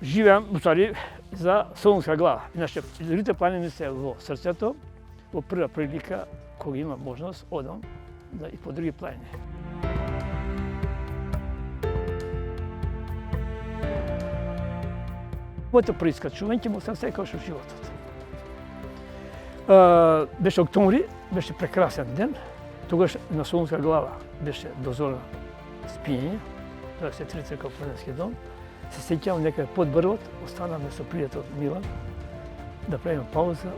живеам, устари, за Солунска глава. Иначе, Велите планини се во срцето, во прва прилика, кога има можност, одам и по други планини. Моето преискачување му сам секогаш во животот. Беше октомври, беше прекрасен ден. Тогаш на Солунска глава беше дозорно спиење, тоа се трицекал планински дом. Се сеќавам некаде под брвот, останавме со пријател Милан, да правиме пауза.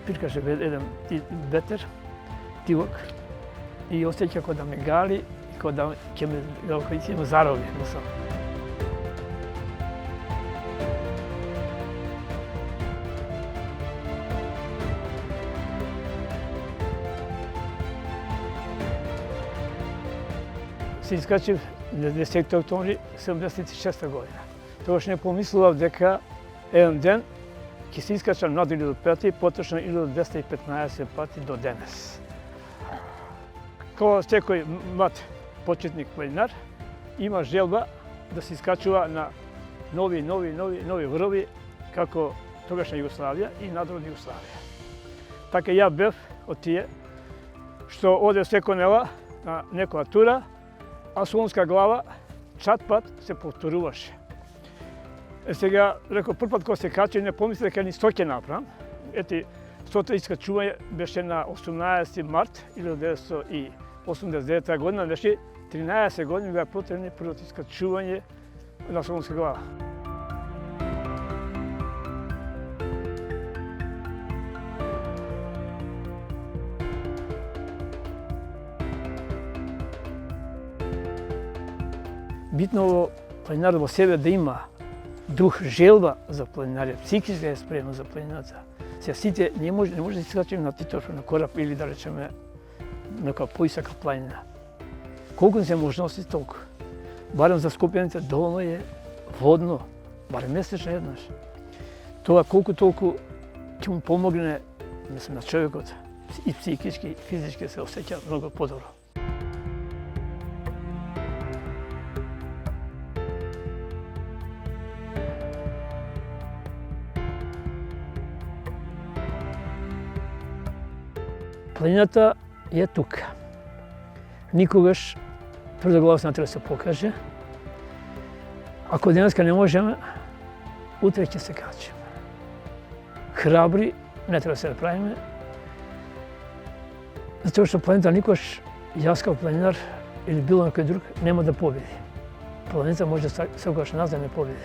Пиркаше еден ветер, тивок, и осеќа кога да ме гали и кога ќе ме зарови. Се искачив 10 октомври 76 година. Тогаш не помислував дека еден ден ќе се искачам над 1000 пати, поточно 1215 пати до денес. Кога секој млад почетник планинар има желба да се искачува на нови врви, како тогашна Југославија и надрод Југославија. Така ја бев од тие што оде секој нела на некоја тура, а Солунска глава чат-пат се повторуваше. Сега, рекол, прв пат кога се качи, не помисли дека ни 100 ќе направам. Ети, 100-то искачување беше на 18 март 1989 година, беше 13 години беа потребни првото искачување на Солунска глава. Битно во планинарот во себе да има дух, желба за планинарија, психички да е спремен за планината. Сега сите не може да се искачим на Титов, на кораб или да речеме нека поисака планина. Колку се можности толку. Барем за Скопјаните доволно е водно, барем месечно еднаш. Тоа колку толку ќе му помогне на човекот и психички и физички се осеќа многу подобро. Планината е тука. Никогаш тврдоглавост не треба да се покаже. Ако денеска не можеме, утре ќе се качиме. Храбри не треба да се правиме, затоа што планината никогаш, јас како планинар или било некој друг, нема да победи. Планината може секогаш нас да не победи.